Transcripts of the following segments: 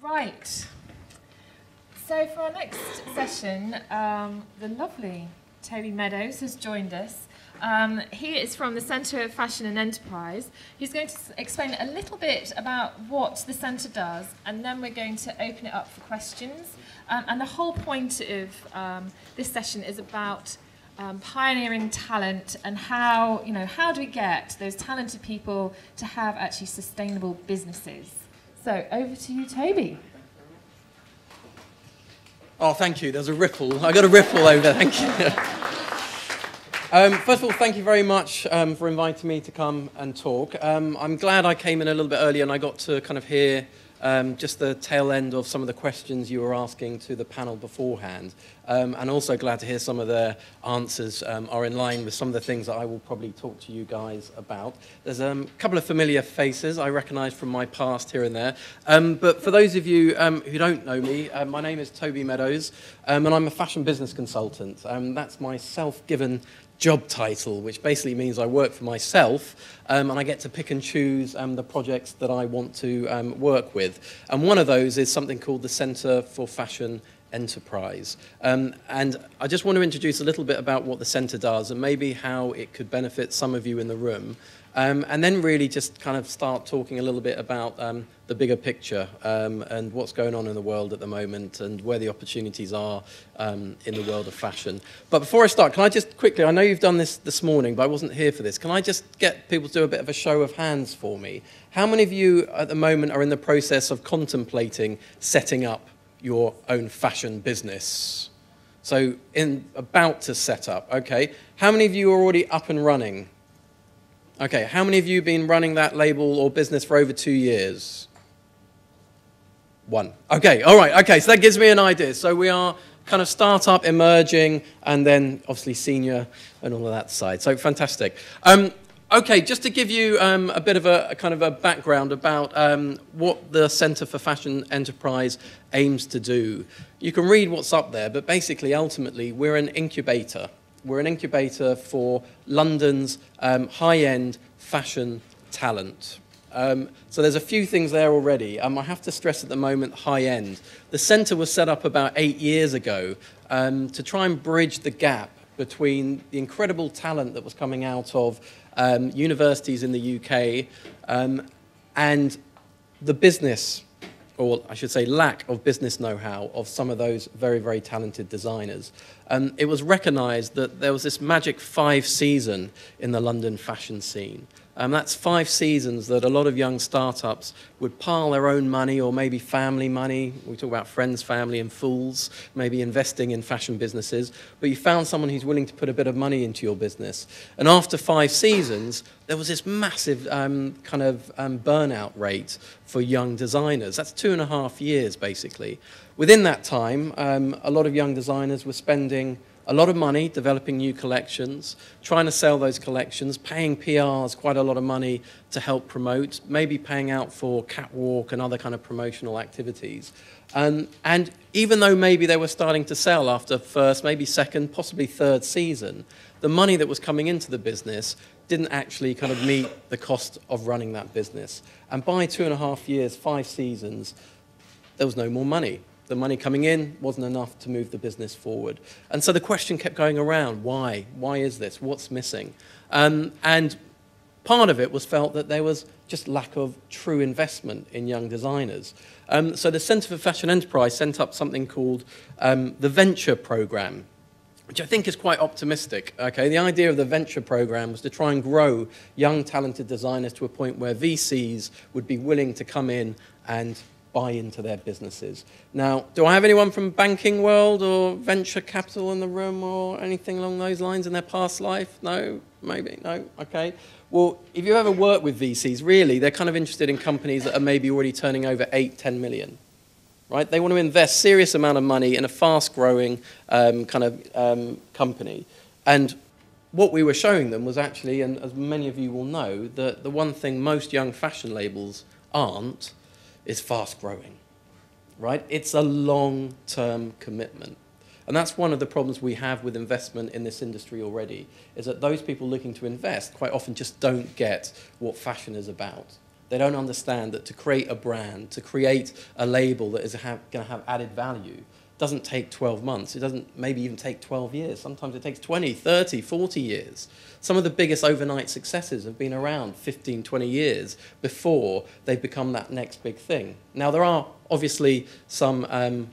Right. So for our next session, the lovely Toby Meadows has joined us. He is from the Centre of Fashion and Enterprise. He's going to explain a little bit about what the centre does, and then we're going to open it up for questions. And the whole point of this session is about pioneering talent and how do we get those talented people to have actually sustainable businesses. So over to you, Toby. Oh, thank you. There's a ripple. I got a ripple over there. Thank you. First of all, thank you very much for inviting me to come and talk. I'm glad I came in a little bit early and I got to kind of hear just the tail end of some of the questions you were asking to the panel beforehand. And also glad to hear some of their answers are in line with some of the things that I will probably talk to you guys about. There's a couple of familiar faces I recognise from my past here and there. But for those of you who don't know me, my name is Toby Meadows, and I'm a fashion business consultant. That's my self-given job title, which basically means I work for myself and I get to pick and choose the projects that I want to work with. And one of those is something called the Centre for Fashion Enterprise. And I just want to introduce a little bit about what the centre does and maybe how it could benefit some of you in the room. And then really just kind of start talking a little bit about the bigger picture and what's going on in the world at the moment and where the opportunities are in the world of fashion. But before I start, can I just quickly, I know you've done this morning, but I wasn't here for this. Can I just get people to do a bit of a show of hands for me? How many of you at the moment are in the process of contemplating setting up your own fashion business? So about to set up, okay. How many of you are already up and running? Okay, how many of you have been running that label or business for over 2 years? One. Okay, all right, okay, so that gives me an idea. So we are kind of startup, emerging, and then obviously senior and all of that side. So fantastic. Okay, just to give you a bit of a kind of a background about what the Centre for Fashion Enterprise aims to do. You can read what's up there, but basically, ultimately, we're an incubator. We're an incubator for London's high-end fashion talent. So there's a few things there already. I have to stress at the moment high-end. The centre was set up about 8 years ago to try and bridge the gap between the incredible talent that was coming out of universities in the UK and the business, or I should say lack of business know-how of some of those very, very talented designers. It was recognised that there was this magic 5 season in the London fashion scene. That's 5 seasons that a lot of young startups would pile their own money or maybe family money. We talk about friends, family and fools, maybe investing in fashion businesses. But you found someone who's willing to put a bit of money into your business. And after 5 seasons, there was this massive kind of burnout rate for young designers. That's 2.5 years, basically. Within that time, a lot of young designers were spending a lot of money developing new collections, trying to sell those collections, paying PRs quite a lot of money to help promote, maybe paying out for catwalk and other kind of promotional activities. And even though maybe they were starting to sell after first, maybe second, possibly third season, the money that was coming into the business didn't actually kind of meet the cost of running that business. And by 2.5 years, 5 seasons, there was no more money. The money coming in wasn't enough to move the business forward. And so the question kept going around, why? Why is this? What's missing? And part of it was felt that there was just lack of true investment in young designers. So the Centre for Fashion Enterprise sent up something called the Venture Programme, which I think is quite optimistic. Okay, the idea of the Venture Programme was to try and grow young, talented designers to a point where VCs would be willing to come in and buy into their businesses. Now, do I have anyone from banking world or venture capital in the room or anything along those lines in their past life? No? Maybe? No? Okay. Well, if you ever work with VCs, really, they're kind of interested in companies that are maybe already turning over 8, 10 million. Right? They want to invest serious amount of money in a fast-growing company. And what we were showing them was actually, and as many of you will know, that the one thing most young fashion labels aren't is fast-growing, right? It's a long-term commitment. And that's one of the problems we have with investment in this industry already, is that those people looking to invest quite often just don't get what fashion is about. They don't understand that to create a brand, to create a label that is going to have added value, doesn't take 12 months. It doesn't maybe even take 12 years. Sometimes it takes 20, 30, 40 years. Some of the biggest overnight successes have been around 15, 20 years before they've become that next big thing. Now, there are obviously some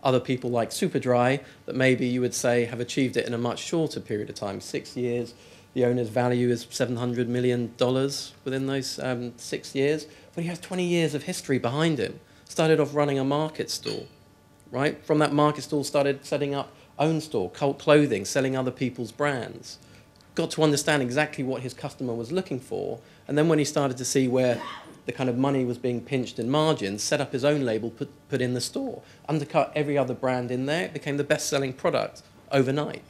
other people like Superdry that maybe you would say have achieved it in a much shorter period of time, 6 years. The owner's value is $700 million within those 6 years. But he has 20 years of history behind him. Started off running a market stall. Right? From that market stall, started setting up own store, cult clothing, selling other people's brands. Got to understand exactly what his customer was looking for. And then when he started to see where the kind of money was being pinched in margins, set up his own label, put in the store, undercut every other brand in there. It became the best-selling product overnight.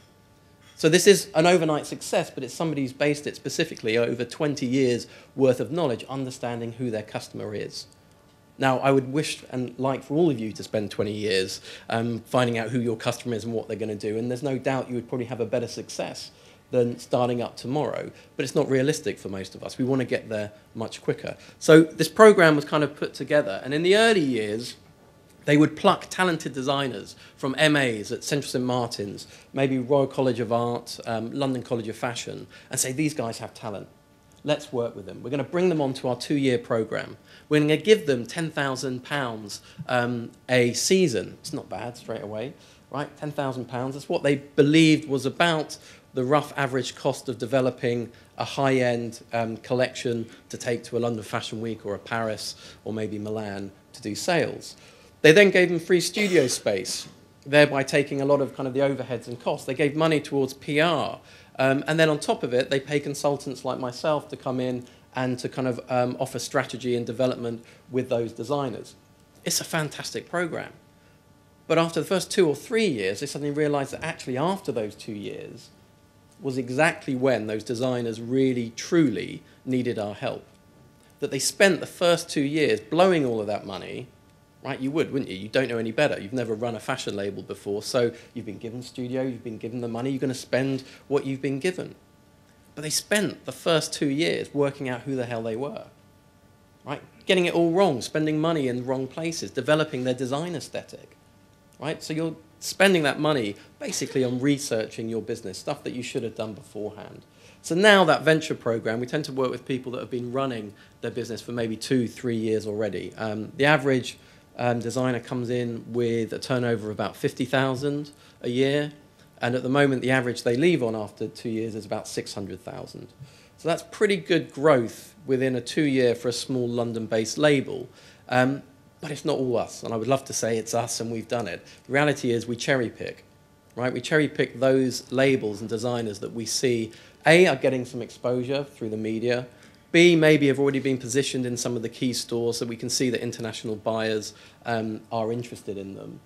So this is an overnight success, but it's somebody who's based it specifically over 20 years worth of knowledge, understanding who their customer is. Now, I would wish and like for all of you to spend 20 years finding out who your customer is and what they're going to do, and there's no doubt you would probably have a better success than starting up tomorrow, but it's not realistic for most of us. We want to get there much quicker. So this program was kind of put together, and in the early years, they would pluck talented designers from MAs at Central St Martin's, maybe Royal College of Art, London College of Fashion, and say, these guys have talent. Let's work with them. We're going to bring them onto our 2-year program. We're going to give them £10,000 a season. It's not bad straight away, right? £10,000. That's what they believed was about the rough average cost of developing a high-end collection to take to a London Fashion Week or a Paris or maybe Milan to do sales. They then gave them free studio space, thereby taking a lot of kind of the overheads and costs. They gave money towards PR. And then on top of it, they pay consultants like myself to come in and to kind of offer strategy and development with those designers. It's a fantastic program. But after the first 2 or 3 years, they suddenly realized that actually after those 2 years was exactly when those designers really, truly needed our help. That they spent the first 2 years blowing all of that money. Right, you would, wouldn't you? You don't know any better. You've never run a fashion label before, so you've been given studio, you've been given the money, you're going to spend what you've been given. But they spent the first 2 years working out who the hell they were, right? Getting it all wrong, spending money in the wrong places, developing their design aesthetic, right? So you're spending that money basically on researching your business, stuff that you should have done beforehand. So now that venture program, we tend to work with people that have been running their business for maybe 2-3 years already. The average designer comes in with a turnover of about 50,000 a year, and at the moment the average they leave on after 2 years is about 600,000. So that's pretty good growth within a 2-year for a small London-based label, but it's not all us, and I would love to say it's us and we've done it. The reality is we cherry pick, right? We cherry pick those labels and designers that we see, A, are getting some exposure through the media, B, maybe have already been positioned in some of the key stores so we can see that international buyers are interested in them.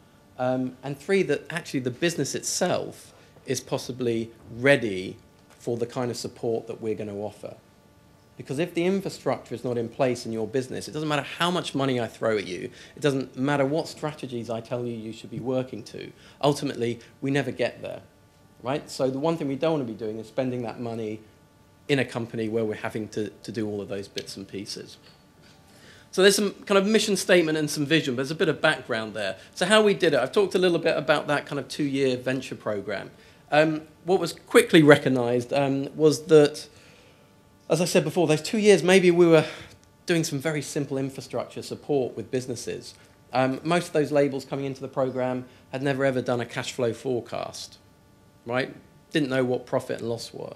And 3, that actually the business itself is possibly ready for the kind of support that we're going to offer. Because if the infrastructure is not in place in your business, it doesn't matter how much money I throw at you, it doesn't matter what strategies I tell you you should be working to. Ultimately, we never get there, right? So the one thing we don't want to be doing is spending that money in a company where we're having to do all of those bits and pieces. So there's some kind of mission statement and some vision, but there's a bit of background there. So how we did it, I've talked a little bit about that kind of 2-year venture program. What was quickly recognized was that, as I said before, those 2 years, maybe we were doing some very simple infrastructure support with businesses. Most of those labels coming into the program had never ever done a cash flow forecast, right? Didn't know what profit and loss were.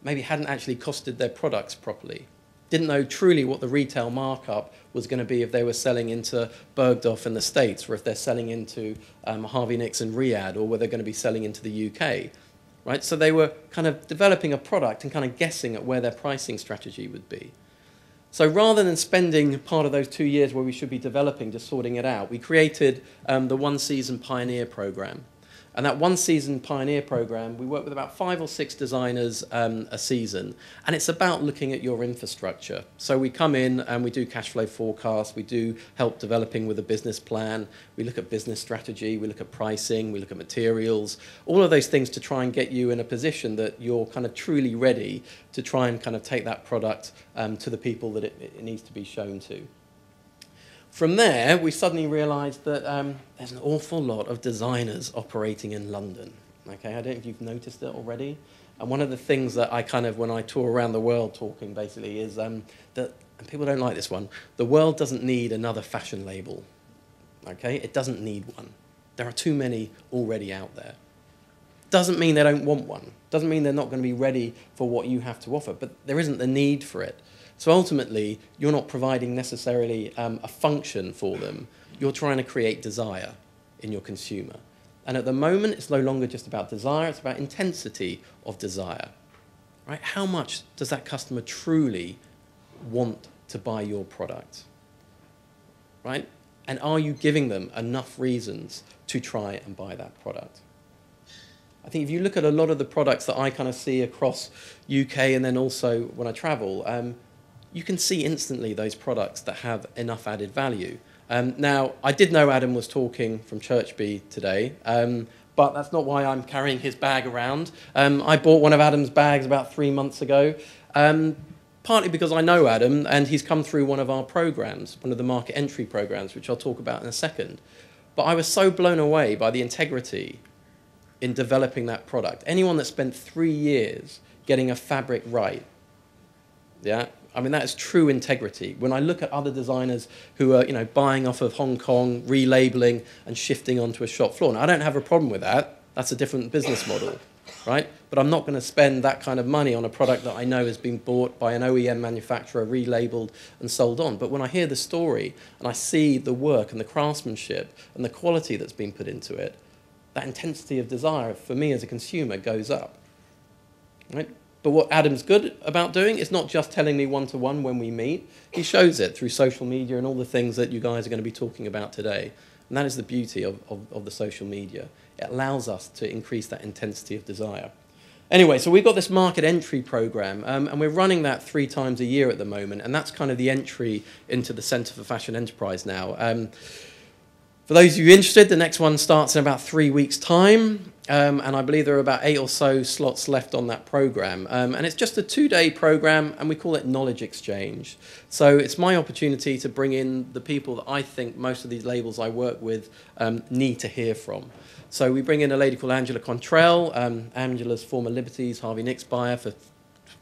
Maybe hadn't actually costed their products properly. Didn't know truly what the retail markup was going to be if they were selling into Bergdorf in the States, or if they're selling into Harvey Nicks in Riyadh, or whether they're going to be selling into the UK. Right? So they were kind of developing a product and kind of guessing at where their pricing strategy would be. So rather than spending part of those 2 years where we should be developing, just sorting it out, we created the 1-season Pioneer program. And that one-season Pioneer program, we work with about 5 or 6 designers a season, and it's about looking at your infrastructure. So we come in and we do cash flow forecasts, we do help developing with a business plan, we look at business strategy, we look at pricing, we look at materials, all of those things to try and get you in a position that you're kind of truly ready to try and kind of take that product to the people that it needs to be shown to. From there, we suddenly realised that there's an awful lot of designers operating in London. Okay, I don't know if you've noticed it already. And one of the things that I kind of, when I tour around the world talking basically, is that, and people don't like this one, the world doesn't need another fashion label. Okay, it doesn't need one. There are too many already out there. Doesn't mean they don't want one. Doesn't mean they're not going to be ready for what you have to offer, but there isn't the need for it. So ultimately, you're not providing necessarily a function for them. You're trying to create desire in your consumer. And at the moment, it's no longer just about desire, it's about intensity of desire. Right? How much does that customer truly want to buy your product? Right? And are you giving them enough reasons to try and buy that product? I think if you look at a lot of the products that I kind of see across UK and then also when I travel, you can see instantly those products that have enough added value. Now, I did know Adam was talking from Churchby today, but that's not why I'm carrying his bag around. I bought one of Adam's bags about 3 months ago, partly because I know Adam and he's come through one of our programs, one of the market entry programs, which I'll talk about in a second. But I was so blown away by the integrity in developing that product. Anyone that spent 3 years getting a fabric right, yeah, I mean, that is true integrity. When I look at other designers who are, buying off of Hong Kong, relabeling and shifting onto a shop floor, now I don't have a problem with that. That's a different business model, right? But I'm not going to spend that kind of money on a product that I know has been bought by an OEM manufacturer, relabeled and sold on. But when I hear the story and I see the work and the craftsmanship and the quality that's been put into it, that intensity of desire for me as a consumer goes up, right? But what Adam's good about doing is not just telling me one-to-one when we meet. He shows it through social media and all the things that you guys are going to be talking about today. And that is the beauty of the social media. It allows us to increase that intensity of desire. Anyway, so we've got this market entry program, and we're running that 3 times a year at the moment, and that's kind of the entry into the Centre for Fashion Enterprise now. For those of you interested, the next one starts in about 3 weeks' time. And I believe there are about 8 or so slots left on that program. And it's just a 2-day program, and we call it Knowledge Exchange. So it's my opportunity to bring in the people that I think most of these labels I work with need to hear from. So we bring in a lady called Angela Contrell. Angela's former Liberties, Harvey Nicks buyer for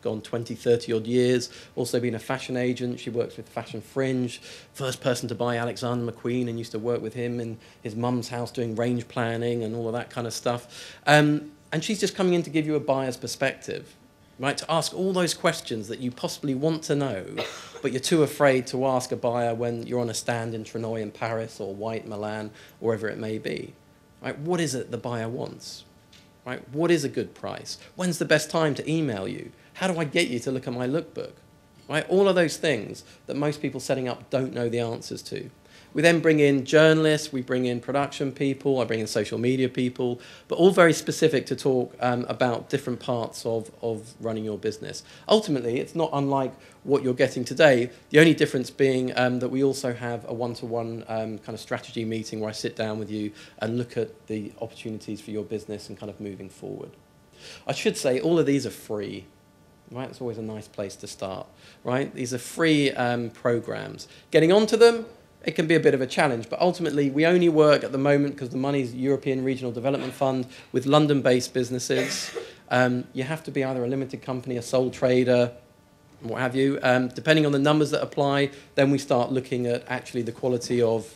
gone 20, 30 odd years, also been a fashion agent. She works with Fashion Fringe, first person to buy Alexander McQueen and used to work with him in his mum's house doing range planning and all of that kind of stuff. And she's just coming in to give you a buyer's perspective, right? To ask all those questions that you possibly want to know, but you're too afraid to ask a buyer when you're on a stand in Trenoy in Paris or White Milan, or wherever it may be. Right? What is it the buyer wants? Right? What is a good price? When's the best time to email you? How do I get you to look at my lookbook? Right? All of those things that most people setting up don't know the answers to. We then bring in journalists, we bring in production people, I bring in social media people, but all very specific to talk about different parts of running your business. Ultimately, it's not unlike what you're getting today, the only difference being that we also have a one-to-one kind of strategy meeting where I sit down with you and look at the opportunities for your business and kind of moving forward. I should say all of these are free. Right, it's always a nice place to start. Right, these are free programs. Getting onto them, it can be a bit of a challenge, but ultimately we only work at the moment because the money's European Regional Development Fund with London-based businesses. You have to be either a limited company, a sole trader, what have you. Depending on the numbers that apply, then we start looking at actually the quality of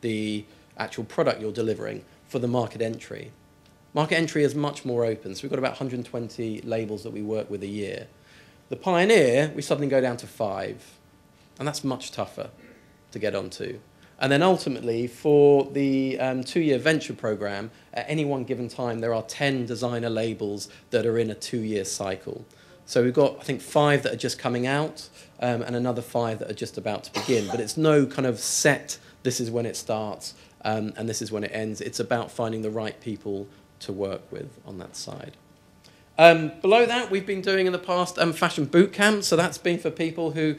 the actual product you're delivering for the market entry. Market entry is much more open, so we've got about 120 labels that we work with a year. The Pioneer, we suddenly go down to 5, and that's much tougher to get onto. And then ultimately, for the 2-year venture program, at any one given time, there are 10 designer labels that are in a 2-year cycle. So we've got, I think, 5 that are just coming out, and another 5 that are just about to begin. But it's no kind of set, this is when it starts, and this is when it ends. It's about finding the right people to work with on that side. Below that, we've been doing in the past fashion boot camps. So that's been for people who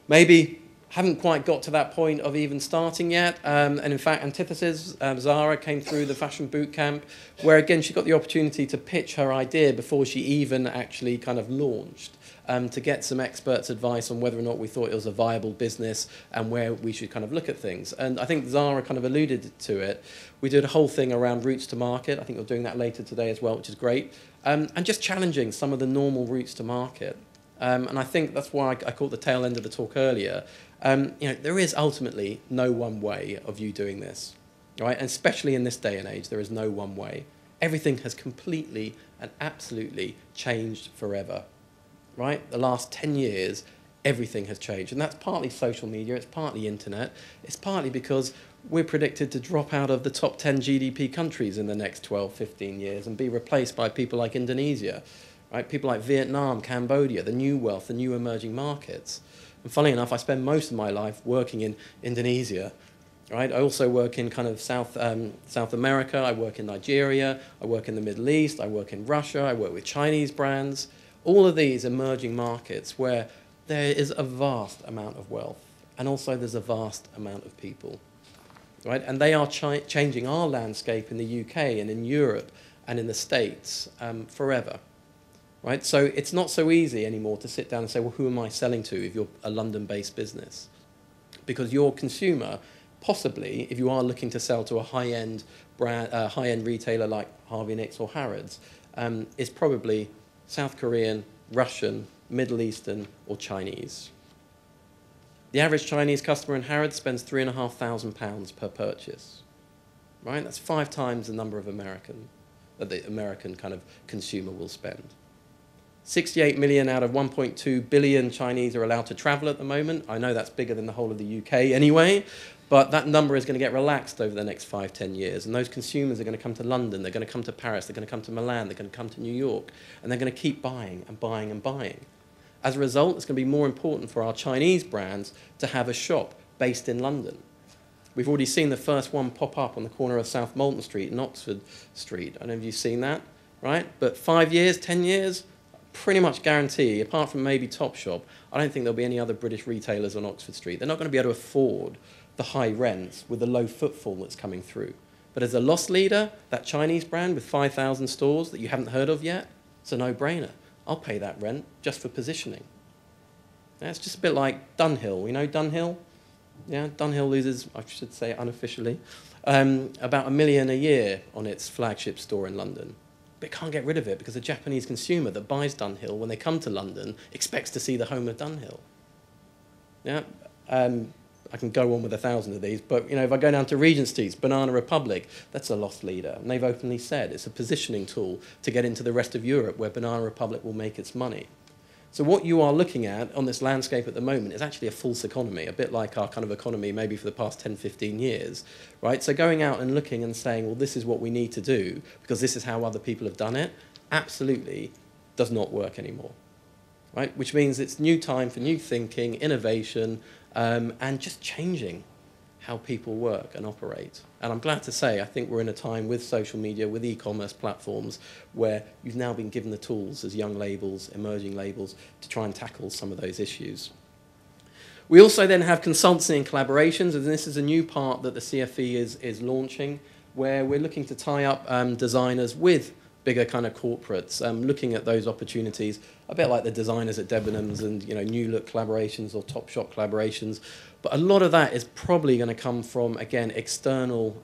maybe haven't quite got to that point of even starting yet. And in fact, Antithesis, Zara, came through the fashion boot camp, where again, she got the opportunity to pitch her idea before she even actually kind of launched, to get some experts' advice on whether or not we thought it was a viable business and where we should kind of look at things. And I think Zara kind of alluded to it. We did a whole thing around routes to market. I think we're doing that later today as well, which is great. And just challenging some of the normal routes to market. And I think that's why I caught the tail end of the talk earlier. There is ultimately no one way of you doing this, right? And especially in this day and age, there is no one way. Everything has completely and absolutely changed forever, right? The last 10 years, everything has changed. And that's partly social media, it's partly internet, it's partly because we're predicted to drop out of the top 10 GDP countries in the next 12, 15 years and be replaced by people like Indonesia, right? People like Vietnam, Cambodia, the new wealth, the new emerging markets. And funnily enough, I spend most of my life working in Indonesia, right? I also work in kind of South America, I work in Nigeria, I work in the Middle East, I work in Russia, I work with Chinese brands. All of these emerging markets where there is a vast amount of wealth and also there's a vast amount of people, right? And they are changing our landscape in the UK and in Europe and in the States forever, right? So it's not so easy anymore to sit down and say, well, who am I selling to if you're a London-based business? Because your consumer, possibly, if you are looking to sell to a high-end brand, high-end retailer like Harvey Nicks or Harrods, is probably South Korean, Russian, Middle Eastern, or Chinese. The average Chinese customer in Harrods spends £3,500 per purchase, right? That's 5 times the number of that the American kind of consumer will spend. 68 million out of 1.2 billion Chinese are allowed to travel at the moment. I know that's bigger than the whole of the UK anyway, but that number is going to get relaxed over the next 5, 10 years. And those consumers are going to come to London, they're going to come to Paris, they're going to come to Milan, they're going to come to New York, and they're going to keep buying and buying and buying. As a result, it's going to be more important for our Chinese brands to have a shop based in London. We've already seen the first one pop up on the corner of South Molton Street and Oxford Street. I don't know if you've seen that, right? But 5 years, 10 years, pretty much guarantee, apart from maybe Topshop, I don't think there'll be any other British retailers on Oxford Street. They're not going to be able to afford the high rents with the low footfall that's coming through. But as a loss leader, that Chinese brand with 5,000 stores that you haven't heard of yet, it's a no-brainer. I'll pay that rent just for positioning. Yeah, it's just a bit like Dunhill. You know Dunhill? Yeah, Dunhill loses, I should say unofficially, about $1 million a year on its flagship store in London. But it can't get rid of it because the Japanese consumer that buys Dunhill, when they come to London, expects to see the home of Dunhill. Yeah, I can go on with 1,000 of these, but if I go down to Regent Street, Banana Republic, that's a loss leader. And they've openly said it's a positioning tool to get into the rest of Europe where Banana Republic will make its money. So what you are looking at on this landscape at the moment is actually a false economy, a bit like our kind of economy maybe for the past 10, 15 years, right? So going out and looking and saying, well, this is what we need to do because this is how other people have done it, absolutely does not work anymore, right? Which means it's new time for new thinking, innovation, and just changing how people work and operate. And I'm glad to say I think we're in a time with social media, with e-commerce platforms, where you've now been given the tools as young labels, emerging labels, to try and tackle some of those issues. We also then have consultancy and collaborations, and this is a new part that the CFE is launching, where we're looking to tie up designers with bigger kind of corporates, looking at those opportunities, a bit like the designers at Debenhams and New Look collaborations or Topshop collaborations. But a lot of that is probably going to come from, again, external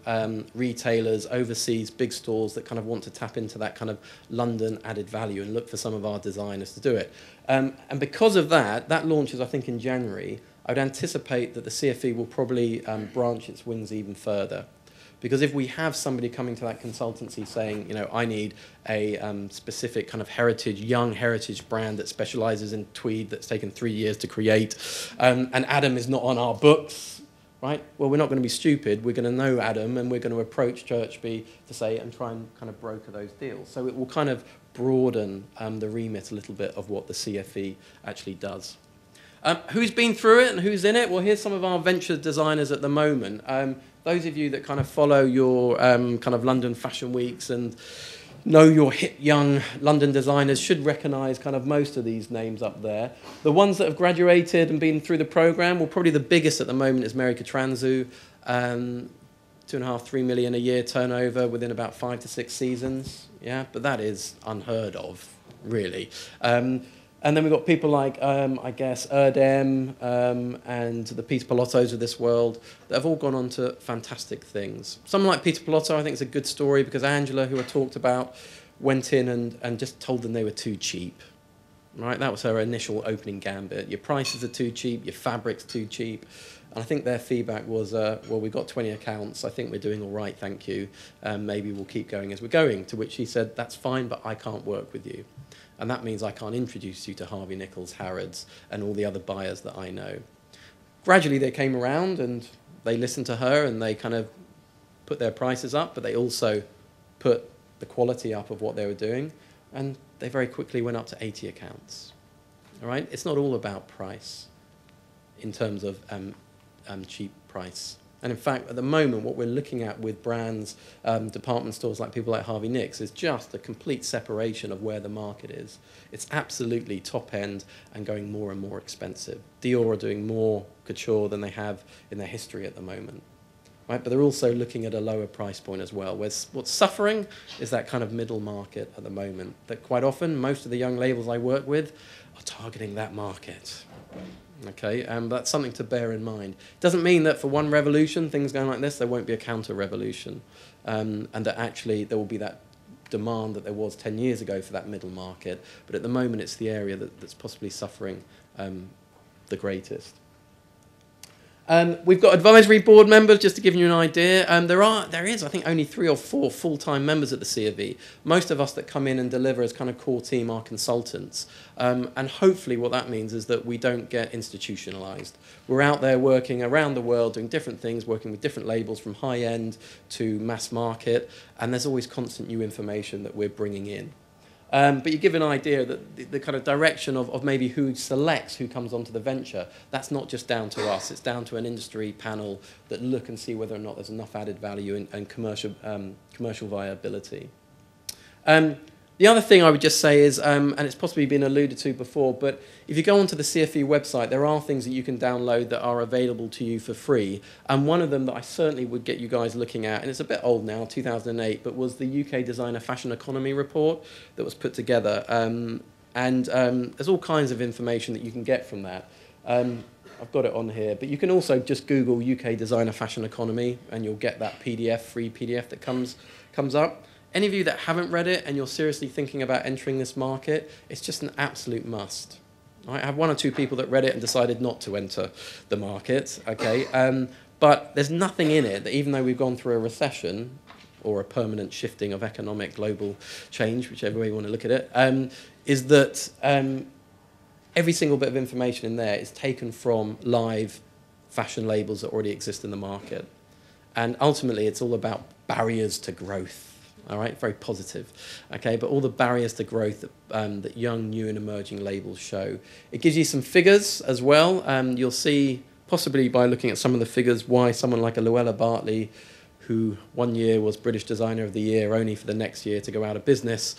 retailers, overseas, big stores that kind of want to tap into that kind of London added value and look for some of our designers to do it. And because of that, that launches, I think, in January. I would anticipate that the CFE will probably branch its wings even further. Because if we have somebody coming to that consultancy saying, I need a specific kind of young heritage brand that specializes in tweed that's taken 3 years to create, and Adam is not on our books, right? Well, we're not going to be stupid. We're going to know Adam, and we're going to approach Churchby to say and try and kind of broker those deals. So it will kind of broaden the remit a little bit of what the CFE actually does. Who's been through it and who's in it? Well, here's some of our venture designers at the moment. those of you that kind of follow your kind of London fashion weeks and know your hip young London designers should recognise kind of most of these names up there. The ones that have graduated and been through the programme, well, probably the biggest at the moment is Mary Katranzu, 2.5, 3 million a year turnover within about 5 to 6 seasons. Yeah, but that is unheard of, really. And then we've got people like, I guess, Erdem and the Peter Pilottos of this world that have all gone on to fantastic things. Someone like Peter Pilotto, I think, is a good story because Angela, who I talked about, went in and just told them they were too cheap. Right? That was her initial opening gambit. Your prices are too cheap, your fabric's too cheap. And I think their feedback was, well, we've got 20 accounts. I think we're doing all right, thank you. Maybe we'll keep going as we're going. To which he said, that's fine, but I can't work with you. And that means I can't introduce you to Harvey Nichols, Harrods, and all the other buyers that I know. Gradually, they came around and they listened to her and they kind of put their prices up, but they also put the quality up of what they were doing. And they very quickly went up to 80 accounts. All right? It's not all about price in terms of cheap price. And in fact, at the moment, what we're looking at with brands, department stores like people like Harvey Nicks, is just a complete separation of where the market is. It's absolutely top end and going more and more expensive. Dior are doing more couture than they have in their history at the moment. Right? But they're also looking at a lower price point as well. What's suffering is that kind of middle market at the moment. That quite often, most of the young labels I work with are targeting that market. Okay, that's something to bear in mind. It doesn't mean that for one revolution, things going like this, there won't be a counter-revolution, and that actually there will be that demand that there was 10 years ago for that middle market. But at the moment, it's the area that's possibly suffering the greatest. We've got advisory board members, just to give you an idea. There is, I think, only 3 or 4 full-time members at the C of E. Most of us that come in and deliver as kind of core team are consultants. And hopefully what that means is that we don't get institutionalised. We're out there working around the world, doing different things, working with different labels from high-end to mass market, and there's always constant new information that we're bringing in. But you give an idea that the kind of direction of maybe who selects who comes onto the venture, that's not just down to us, it's down to an industry panel that look and see whether or not there's enough added value and commercial viability. The other thing I would just say is, and it's possibly been alluded to before, but if you go onto the CFE website, there are things that you can download that are available to you for free. And one of them that I certainly would get you guys looking at, and it's a bit old now, 2008, but was the UK Designer Fashion Economy report that was put together. There's all kinds of information that you can get from that. I've got it on here, but you can also just Google UK Designer Fashion Economy, and you'll get that PDF, free PDF that comes up. Any of you that haven't read it and you're seriously thinking about entering this market, it's just an absolute must. I have 1 or 2 people that read it and decided not to enter the market, okay? But there's nothing in it that, even though we've gone through a recession or a permanent shifting of economic global change, whichever way you want to look at it, is that every single bit of information in there is taken from live fashion labels that already exist in the market. And ultimately, it's all about barriers to growth. All right, very positive. Okay, but all the barriers to growth that young, new and emerging labels show. It gives you some figures as well. You'll see, possibly by looking at some of the figures, why someone like a Luella Bartley, who one year was British Designer of the Year, only for the next year to go out of business,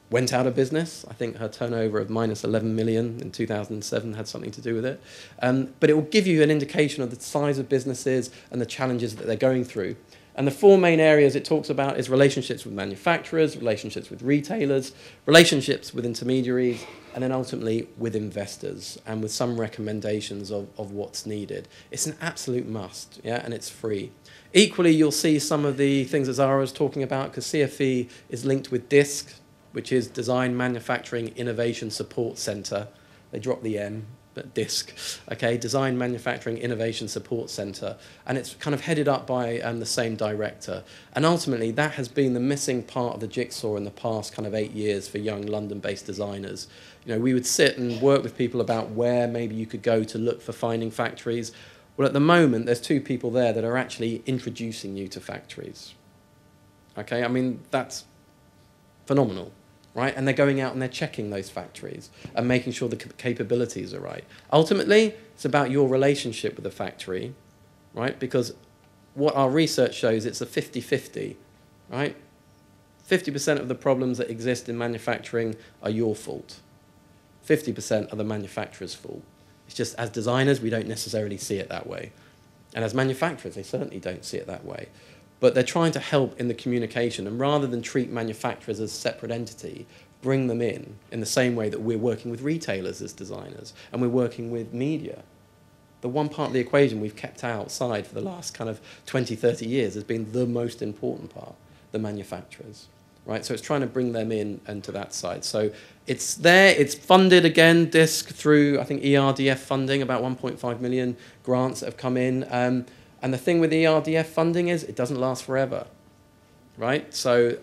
went out of business. I think her turnover of minus 11 million in 2007 had something to do with it. But it will give you an indication of the size of businesses and the challenges that they're going through. And the 4 main areas it talks about is relationships with manufacturers, relationships with retailers, relationships with intermediaries, and then ultimately with investors, and with some recommendations of what's needed. It's an absolute must, yeah, and it's free. Equally, you'll see some of the things that Zara was talking about, because CFE is linked with DISC, which is Design Manufacturing Innovation Support Centre. They dropped the M. But DISC, okay, Design Manufacturing Innovation Support Centre, and it's kind of headed up by the same director. And ultimately, that has been the missing part of the jigsaw in the past kind of 8 years for young London-based designers. You know, we would sit and work with people about where maybe you could go to look for finding factories. Well, at the moment, there's 2 people there that are actually introducing you to factories. Okay, I mean, that's phenomenal. Right? And they're going out and they're checking those factories and making sure the capabilities are right. Ultimately, it's about your relationship with the factory, right? Because what our research shows, it's a 50-50, right? 50% of the problems that exist in manufacturing are your fault. 50% are the manufacturer's fault. It's just, as designers, we don't necessarily see it that way. And as manufacturers, they certainly don't see it that way. But they're trying to help in the communication, and rather than treat manufacturers as a separate entity, bring them in the same way that we're working with retailers as designers, and we're working with media. The one part of the equation we've kept outside for the last kind of 20, 30 years has been the most important part, the manufacturers. Right? So it's trying to bring them in and to that side. So it's there, it's funded again, DISC, through, I think, ERDF funding, about 1.5 million grants that have come in. And the thing with ERDF funding is it doesn't last forever, right? So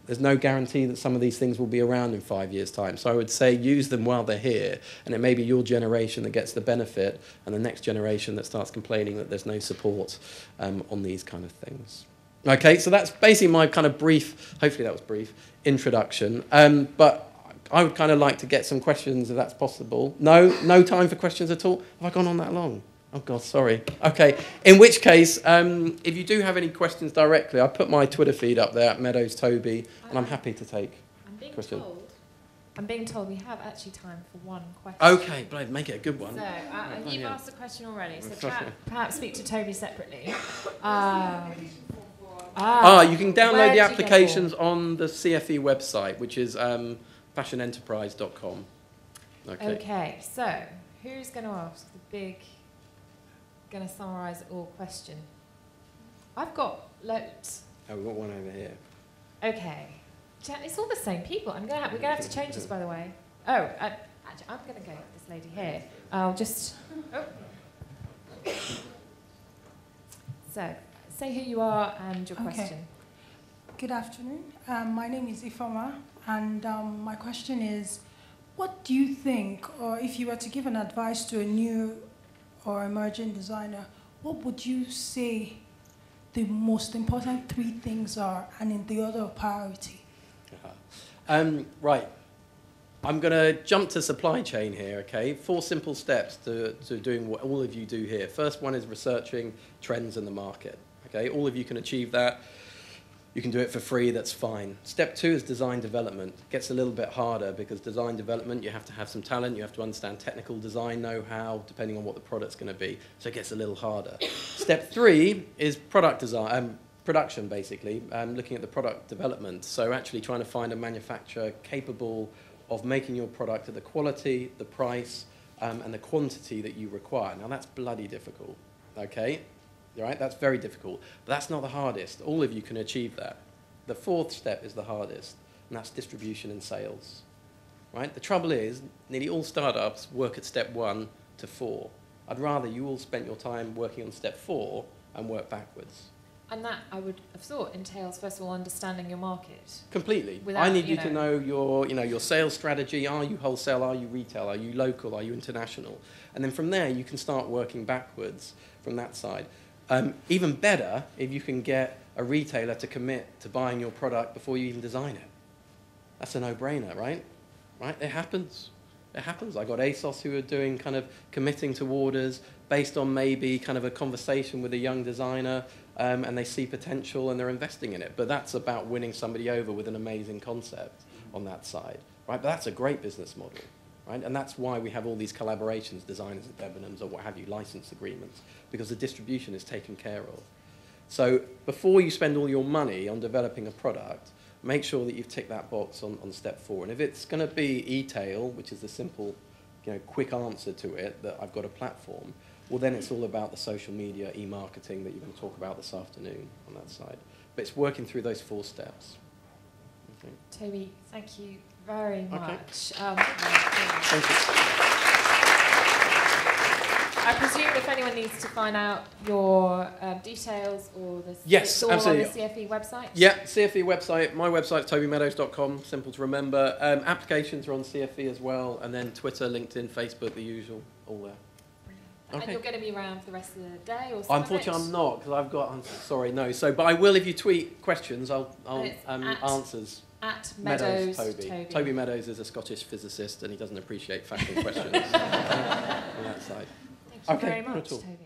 there's no guarantee that some of these things will be around in 5 years' time. So I would say use them while they're here, and it may be your generation that gets the benefit and the next generation that starts complaining that there's no support on these kind of things. Okay, so that's basically my kind of brief, hopefully that was brief, introduction. But I would kind of like to get some questions if that's possible. No time for questions at all? Have I gone on that long? Oh, God, sorry. Okay, in which case, if you do have any questions directly, I put my Twitter feed up there at Meadows Toby, and I'm happy to take questions. I'm being told we have actually time for one question. Okay, Blade, make it a good one. So, you've asked a question already, so perhaps speak to Toby separately. You can download the applications on the CFE website, which is fashionenterprise.com. Okay, so who's going to ask the big, going to summarise it all question? I've got loads. Oh, we've got one over here. Okay. It's all the same people. We're going to have to change this, by the way. Oh, actually, I'm going to go with this lady here. I'll just... Oh. So... Say who you are and your question. Good afternoon. My name is Ifoma, and my question is, what do you think, or if you were to give an advice to a new or emerging designer, what would you say the most important 3 things are, and in the order of priority? Right. I'm going to jump to supply chain here, okay? 4 simple steps to doing what all of you do here. First one is researching trends in the market. Okay, all of you can achieve that. You can do it for free, that's fine. Step 2 is design development. It gets a little bit harder because design development, you have to have some talent, you have to understand technical design know-how, depending on what the product's going to be. So it gets a little harder. Step 3 is product design, production, basically, looking at the product development. So actually trying to find a manufacturer capable of making your product at the quality, the price, and the quantity that you require. Now that's bloody difficult, okay? Right? That's very difficult, but that's not the hardest. All of you can achieve that. The 4th step is the hardest, and that's distribution and sales. Right? The trouble is, nearly all startups work at step 1 to 4. I'd rather you all spent your time working on step 4 and work backwards. And that, I would have thought, entails, first of all, understanding your market. Completely. I need you to know your sales strategy. Are you wholesale? Are you retail? Are you local? Are you international? And then from there, you can start working backwards from that side. Even better if you can get a retailer to commit to buying your product before you even design it. That's a no-brainer, right? Right? It happens. It happens. I got ASOS who are doing kind of committing to orders based on maybe kind of a conversation with a young designer, and they see potential and they're investing in it. But that's about winning somebody over with an amazing concept on that side, right? But that's a great business model. Right? And that's why we have all these collaborations, designers at Debenhams or what have you, license agreements, because the distribution is taken care of. So before you spend all your money on developing a product, make sure that you've ticked that box on step 4. And if it's going to be e-tail, which is the simple, quick answer to it, that I've got a platform, well, then it's all about the social media, e-marketing that you're going to talk about this afternoon on that side. But it's working through those 4 steps. Okay. Toby, thank you very much. Thank you. I presume if anyone needs to find out your details or the yes, absolutely. On the CFE website? Yeah, CFE website. My website's tobymeadows.com, simple to remember. Applications are on CFE as well, and then Twitter, LinkedIn, Facebook, the usual, all there. Okay. And you're going to be around for the rest of the day, or unfortunately, I'm not because I'm sorry, no. So, but I will if you tweet questions. I'll answers. At Meadows Toby. Toby Meadows is a Scottish physicist, and he doesn't appreciate fashion questions on that side. Thank you very much, Toby.